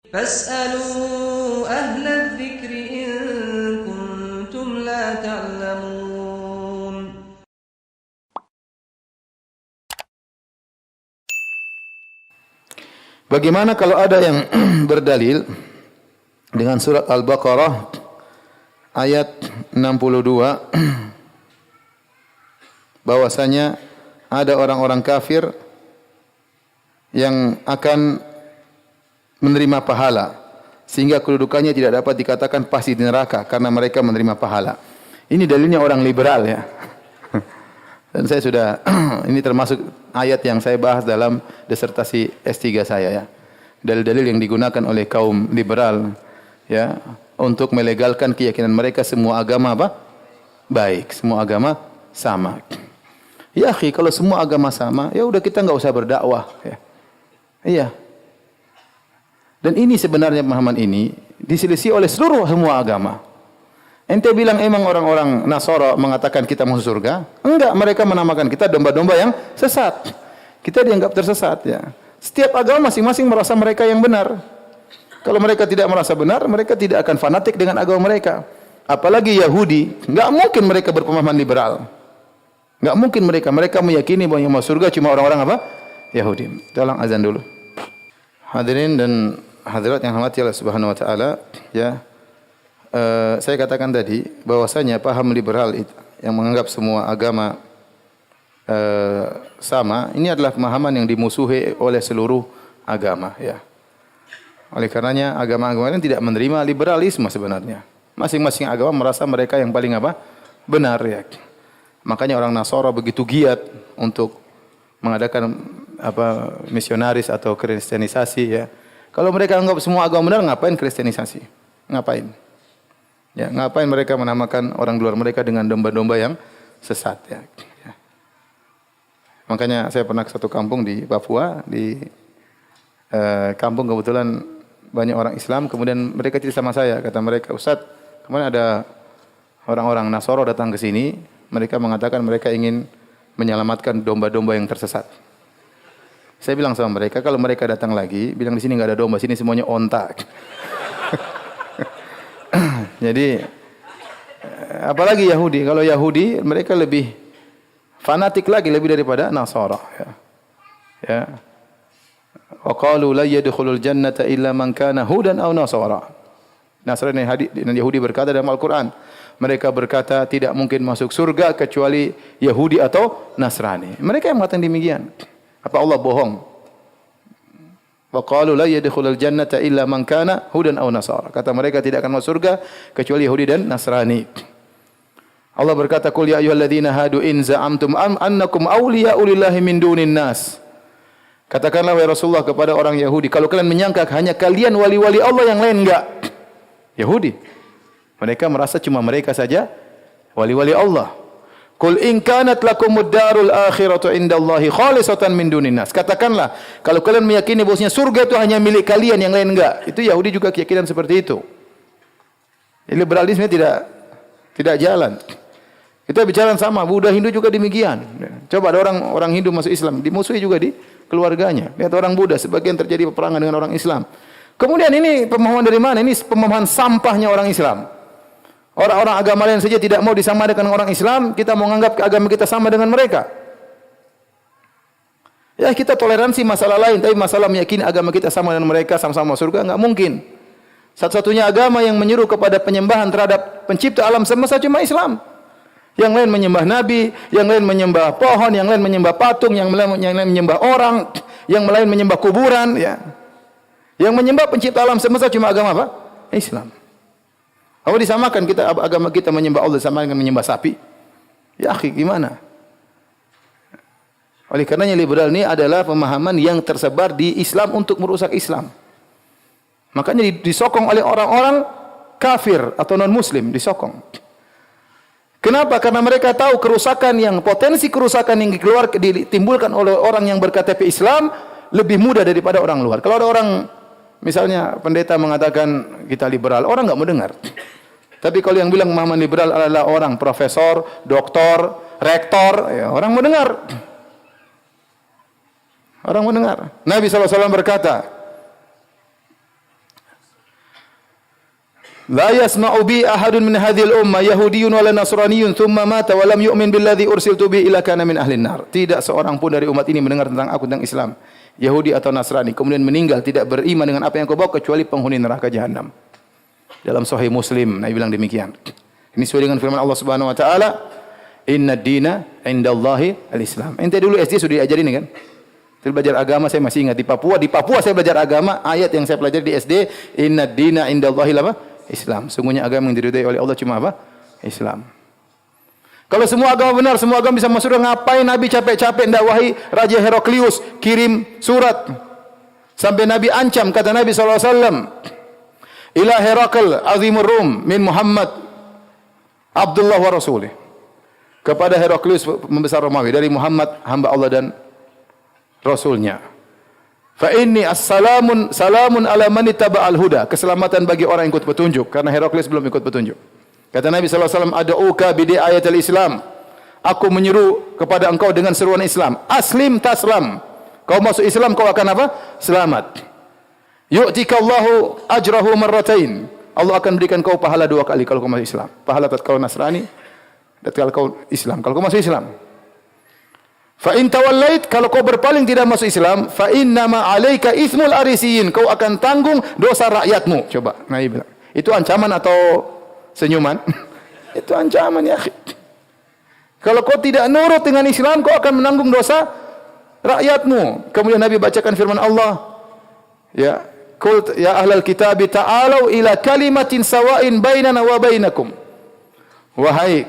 فاسألوا أهل الذكر إن كنتم لا تعلمون. Bagaimana kalau ada yang berdalil dengan surat Al-Baqarah ayat 62 bahwasanya ada orang-orang kafir yang akan menerima pahala sehingga kedudukannya tidak dapat dikatakan pasti di neraka karena mereka menerima pahala. Ini dalilnya orang liberal ya. Dan saya sudah ini termasuk ayat yang saya bahas dalam disertasi S3 saya ya. Dalil-dalil yang digunakan oleh kaum liberal ya untuk melegalkan keyakinan mereka semua agama apa? Baik, semua agama sama. Ya akhi, kalau semua agama sama, ya udah kita enggak usah berdakwah ya. Iya. Dan ini sebenarnya pemahaman ini diselisih oleh seluruh semua agama. Ente bilang emang orang-orang Nasara mengatakan kita masuk surga? Enggak, mereka menamakan kita domba-domba yang sesat. Kita dianggap tersesat ya. Setiap agama masing-masing merasa mereka yang benar. Kalau mereka tidak merasa benar, mereka tidak akan fanatik dengan agama mereka. Apalagi Yahudi, enggak mungkin mereka berpemahaman liberal. Enggak mungkin mereka meyakini bahwa yang masuk surga cuma orang-orang apa? Yahudi. Tolong azan dulu. Hadirin dan hadirat yang dirahmati Allah Subhanahu wa taala, ya. Saya katakan tadi bahwasanya paham liberal yang menganggap semua agama sama, ini adalah pemahaman yang dimusuhi oleh seluruh agama ya. Oleh karenanya agama-agama lain tidak menerima liberalisme sebenarnya. Masing-masing agama merasa mereka yang paling apa? Benar ya. Makanya orang Nasara begitu giat untuk mengadakan apa misionaris atau kristenisasi ya. Kalau mereka anggap semua agama benar, ngapain kristenisasi? Ngapain? Ya, ngapain mereka menamakan orang luar mereka dengan domba-domba yang sesat ya. Ya. Makanya saya pernah ke satu kampung di Papua, di kampung kebetulan banyak orang Islam, kemudian mereka cerita sama saya, kata mereka, "Ustaz, kemarin ada orang-orang Nasara datang ke sini, mereka mengatakan mereka ingin menyelamatkan domba-domba yang tersesat." Saya bilang sama mereka, kalau mereka datang lagi, bilang di sini enggak ada domba, sini semuanya onta. Jadi apalagi Yahudi, kalau Yahudi mereka lebih fanatik lagi lebih daripada Nasara ya. Ya. Wa qalu la yadkhulul jannata illa man kana hudan aw nasara. Nasrani dan Yahudi berkata dalam Al-Qur'an, mereka berkata tidak mungkin masuk surga kecuali Yahudi atau Nasrani. Mereka yang mengatakan demikian. Apa Allah bohong? Wa qalu la yadkhulul jannata illa man kana hudan aw nasara. Kata mereka tidak akan masuk surga kecuali Yahudi dan Nasrani. Allah berkata, "Qul ya ayyuhalladzina hadu in za'amtum annakum awliya'u lillahi min dunin nas." Katakanlah wahai Rasulullah kepada orang Yahudi, kalau kalian menyangka hanya kalian wali-wali Allah, yang lain enggak. Yahudi. Mereka merasa cuma mereka saja wali-wali Allah. Qul in kanat lakumud darul akhiratu indallahi khalisatan min dunin nas. Katakanlah, kalau kalian meyakini bahwasanya surga itu hanya milik kalian, yang lain enggak. Itu Yahudi juga keyakinan seperti itu. Liberalisme tidak jalan. Kita bicara sama, Buddha Hindu juga demikian. Coba ada orang Hindu masuk Islam, dimusuhi juga di keluarganya. Lihat orang Buddha, sebagian terjadi peperangan dengan orang Islam. Kemudian ini pemahaman dari mana? Ini pemahaman sampahnya orang Islam. Orang-orang agama lain saja tidak mau disamakan dengan orang Islam, kita mau menganggap agama kita sama dengan mereka. Ya kita toleransi masalah lain, tapi masalah meyakini agama kita sama dengan mereka, sama-sama surga, enggak mungkin. Satu-satunya agama yang menyuruh kepada penyembahan terhadap pencipta alam semesta cuma Islam. Yang lain menyembah nabi, yang lain menyembah pohon, yang lain menyembah patung, yang lain menyembah orang, yang lain menyembah kuburan, ya. Yang menyembah pencipta alam semesta cuma agama apa? Islam. Apa disamakan kita agama kita menyembah Allah sama dengan menyembah sapi? Ya akhi, gimana? Oleh karenanya liberal ini adalah pemahaman yang tersebar di Islam untuk merusak Islam. Makanya disokong oleh orang-orang kafir atau non-muslim, disokong. Kenapa? Karena mereka tahu potensi kerusakan yang ditimbulkan oleh orang yang berKTP Islam lebih mudah daripada orang luar. Kalau ada orang, misalnya pendeta mengatakan kita liberal, orang enggak mendengar. Tapi kalau yang bilang pemahaman liberal adalah orang profesor, doktor, rektor, ya, orang mendengar. Orang mendengar. Nabi SAW berkata, La yasma'u bi ahadun min hadhil ummah yahudiyyun wala nasraniyyun thumma mata wa lam yu'min billadzi ursiltu bi illa kana min ahlin nar. Tidak seorang pun dari umat ini mendengar tentang aku tentang Islam, Yahudi atau Nasrani, kemudian meninggal tidak beriman dengan apa yang kau bawa kecuali penghuni neraka jahanam. Dalam Sahih Muslim Nabi bilang demikian. Ini sesuai dengan firman Allah Subhanahu wa taala, "Inna ad-dina 'indallahi al-Islam." Ente dulu SD sudah diajarin ini kan? Saya belajar agama saya masih ingat di Papua saya belajar agama, ayat yang saya pelajari di SD, "Inna ad-dina 'indallahi Islam." Sungguhnya agama yang diridhai oleh Allah cuma apa? Islam. Kalau semua agama benar, semua agama bisa masuk surga, ngapain Nabi capek-capek dakwahi Raja Heraklius kirim surat sampai Nabi ancam, kata Nabi sallallahu alaihi wasallam, "Ila Herakl azimur Rum min Muhammad Abdullah wa Rasulih." Kepada Heraklius pembesar Romawi dari Muhammad hamba Allah dan Rasulnya. Fa inni salamun ala man ittaba'al huda. Keselamatan bagi orang yang ikut petunjuk, karena Heraklius belum ikut petunjuk. Kata Nabi sallallahu alaihi wasallam, "Ad'uka bi ayatil Islam." Aku menyeru kepada engkau dengan seruan Islam. Aslim taslam. Kau masuk Islam kau akan apa? Selamat. Yu'tikallahu ajrahu marratain. Allah akan berikan kau pahala 2 kali kalau kau masuk Islam. Pahala tatkala Nasrani, tatkala kau Islam. Kalau kau masuk Islam. Fa in tawallait, kalau kau berpaling tidak masuk Islam, fa innama 'alaika itsmul arisiyin, kau akan tanggung dosa rakyatmu. Coba Nabi bilang. Itu ancaman atau senyuman? Itu ancaman ya. Kalau kau tidak nurut dengan Islam, kau akan menanggung dosa rakyatmu. Kemudian Nabi bacakan firman Allah, ya, qul ya ahlal kitab ta'alu ila kalimatin sawa'in bainana wa bainakum. Wahai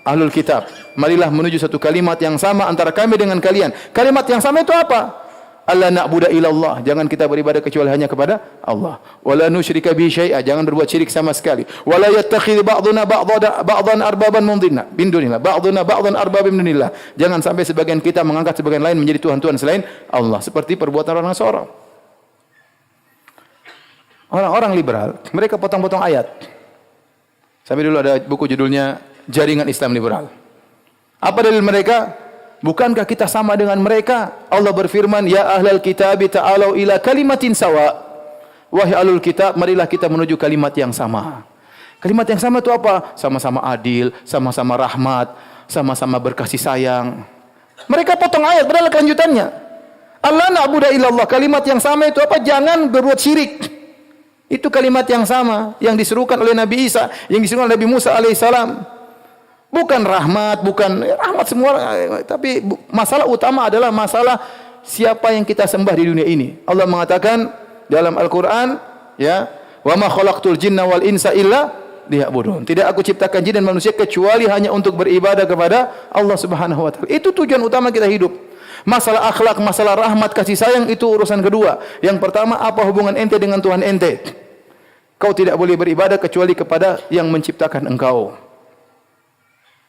ahlul kitab, marilah menuju satu kalimat yang sama antara kami dengan kalian. Kalimat yang sama itu apa? Alla na'budu illallah, jangan kita beribadah kecuali hanya kepada Allah. Wala nusyrika bihi syai'a, jangan berbuat syirik sama sekali. Wala yattakhidhu ba'duna ba'dhan arbaban min dunillah. Ba'duna ba'dhan arbaban min dunillah. Jangan sampai sebagian kita mengangkat sebagian lain menjadi tuhan-tuhan selain Allah, seperti perbuatan orang Nasara. Orang-orang liberal, mereka potong-potong ayat. Sampai dulu ada buku judulnya Jaringan Islam Liberal. Apa dalil mereka? Bukankah kita sama dengan mereka? Allah berfirman, "Ya ahlal kitab ta'alu ila kalimatin sawa." Wahai ahlul kitab, marilah kita menuju kalimat yang sama. Kalimat yang sama itu apa? Sama-sama adil, sama-sama rahmat, sama-sama berkasih sayang. Mereka potong ayat, padahal kelanjutannya. Allah na'budu illallah. Kalimat yang sama itu apa? Jangan berbuat syirik. Itu kalimat yang sama yang diserukan oleh Nabi Isa, yang diserukan oleh Nabi Musa alaihissalam. Bukan rahmat, bukan rahmat semua, tapi masalah utama adalah masalah siapa yang kita sembah di dunia ini. Allah mengatakan dalam Al-Qur'an, ya, "Wa ma khalaqtul jinna wal insa illa liya'budun." Tidak aku ciptakan jin dan manusia kecuali hanya untuk beribadah kepada Allah Subhanahu wa taala. Itu tujuan utama kita hidup. Masalah akhlak, masalah rahmat, kasih sayang itu urusan kedua. Yang pertama, apa hubungan ente dengan Tuhan ente? Kau tidak boleh beribadah kecuali kepada yang menciptakan engkau.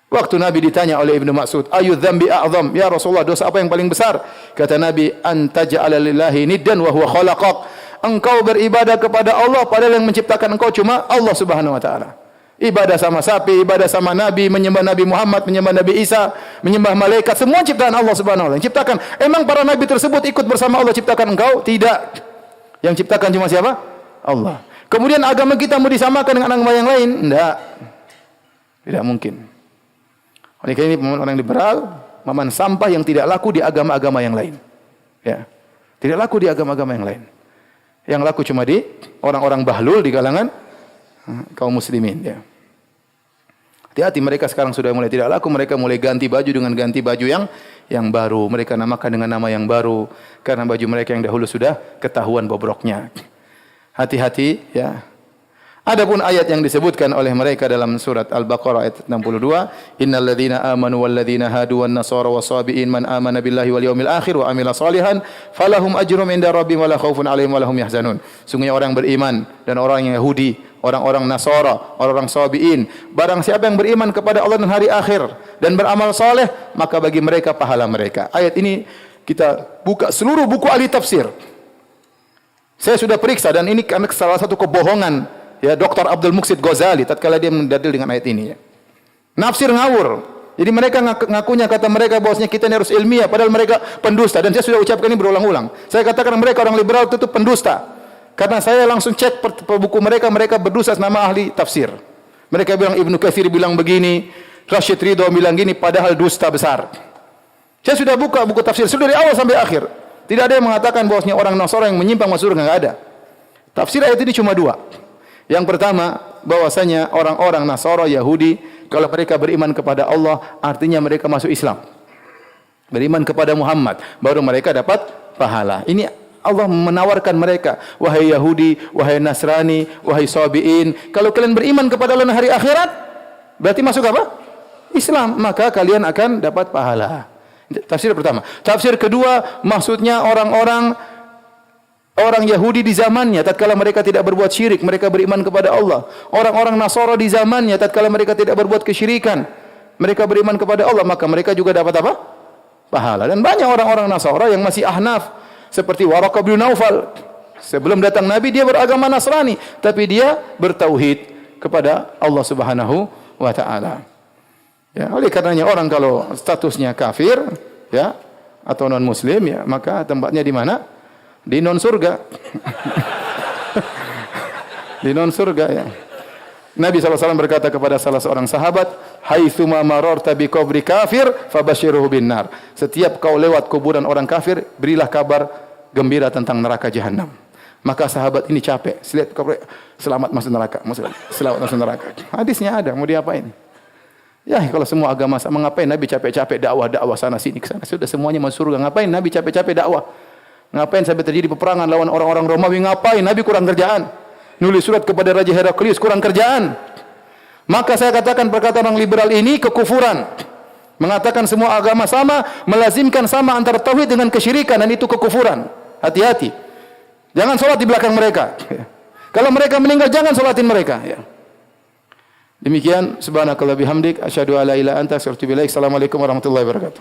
Waktu Nabi ditanya oleh Ibnu Mas'ud, "Ayu dzambi a'zam?" Ya Rasulullah, dosa apa yang paling besar? Kata Nabi, "Anta ja'ala lillahi niddan wa huwa khalaqak." Engkau beribadah kepada Allah padahal yang menciptakan engkau cuma Allah Subhanahu wa taala. Ibadah sama sapi, ibadah sama Nabi, menyembah Nabi Muhammad, menyembah Nabi Isa, menyembah malaikat, semua ciptaan Allah Subhanahu wa taala. Ciptakan. Emang para nabi tersebut ikut bersama Allah ciptakan engkau? Tidak. Yang ciptakan cuma siapa? Allah. Kemudian agama kita mau disamakan dengan agama yang lain? Tidak. Tidak mungkin. Oleh karena ini orang liberal, maman sampah yang tidak laku di agama-agama yang lain. Ya. Tidak laku di agama-agama yang lain. Yang laku cuma di orang-orang bahlul di kalangan kaum muslimin, ya. Hati-hati, mereka sekarang sudah mulai tidak laku, mereka mulai ganti baju dengan ganti baju yang baru. Mereka namakan dengan nama yang baru karena baju mereka yang dahulu sudah ketahuan bobroknya. Hati-hati, ya. Adapun ayat yang disebutkan oleh mereka dalam surat Al-Baqarah ayat 62, "Innal ladzina amanu wal ladzina hadu wan nasara wasabiin man amana billahi wal yawmil akhir wa amila salihan falahum ajrum inda rabbihim wala khaufun 'alaihim wala hum yahzanun." Sungguhnya orang beriman dan orang yang Yahudi, orang-orang Nasara, orang-orang Sabiin, barang siapa yang beriman kepada Allah dan hari akhir dan beramal saleh, maka bagi mereka pahala mereka. Ayat ini kita buka seluruh buku ahli tafsir. Saya sudah periksa dan ini karena salah satu kebohongan, ya, Dr. Abdul Muqsid Ghazali tatkala dia mendadil dengan ayat ini, ya. Nafsir ngawur. Jadi mereka ngakunya, kata mereka bahwasanya kita ini harus ilmiah, padahal mereka pendusta, dan saya sudah ucapkan ini berulang-ulang. Saya katakan mereka orang liberal itu pendusta. Karena saya langsung cek buku mereka, mereka berdosa nama ahli tafsir. Mereka bilang Ibnu Katsir bilang begini, Rashid Ridho bilang gini, padahal dusta besar. Saya sudah buka buku tafsir sudah dari awal sampai akhir. Tidak ada yang mengatakan bahwasanya orang Nasara yang menyimpang masuk surga, enggak ada. Tafsir ayat ini cuma dua. Yang pertama, bahwasanya orang-orang Nasara Yahudi kalau mereka beriman kepada Allah, artinya mereka masuk Islam. Beriman kepada Muhammad, baru mereka dapat pahala. Ini Allah menawarkan mereka, wahai Yahudi, wahai Nasrani, wahai Sabi'in, kalau kalian beriman kepada Allah hari akhirat, berarti masuk apa? Islam, maka kalian akan dapat pahala. Tafsir pertama. Tafsir kedua, maksudnya orang Yahudi di zamannya, tatkala mereka tidak berbuat syirik, mereka beriman kepada Allah. Orang-orang Nasara di zamannya, tatkala mereka tidak berbuat kesyirikan, mereka beriman kepada Allah, maka mereka juga dapat apa? Pahala. Dan banyak orang-orang Nasara yang masih ahnaf, seperti Waraqah bin Naufal. Sebelum datang Nabi, dia beragama Nasrani, tapi dia bertauhid kepada Allah Subhanahu wa taala. Ya, oleh karenanya orang kalau statusnya kafir, ya, atau non muslim, ya, maka tempatnya di mana? Di non surga. Di non surga, ya. Nabi SAW berkata kepada salah seorang sahabat, "Haitsuma mararta bi qabri kafir fabashshirhu bin nar." Setiap kau lewat kuburan orang kafir, berilah kabar gembira tentang neraka jahanam. Maka sahabat ini capek, lihat kubur, selamat masuk neraka, selamat masuk neraka. Hadisnya ada, mau diapain? Ya, kalau semua agama sama, ngapain Nabi capek-capek dakwah sana sini ke sana? Sudah semuanya masuk surga. Ngapain Nabi capek-capek dakwah? Ngapain sampai terjadi peperangan lawan orang-orang Romawi? Ngapain Nabi kurang kerjaan? Nulis surat kepada Raja Heraklius, kurang kerjaan. Maka saya katakan perkataan orang liberal ini kekufuran. Mengatakan semua agama sama, melazimkan sama antara tauhid dengan kesyirikan, dan itu kekufuran. Hati-hati. Jangan sholat di belakang mereka. Kalau mereka meninggal, jangan sholatin mereka. Demikian, subhanakallah bihamdik, asyhadu alla ilaha illa anta, astaghfiruka wa atubu ilaik. Assalamualaikum warahmatullahi wabarakatuh.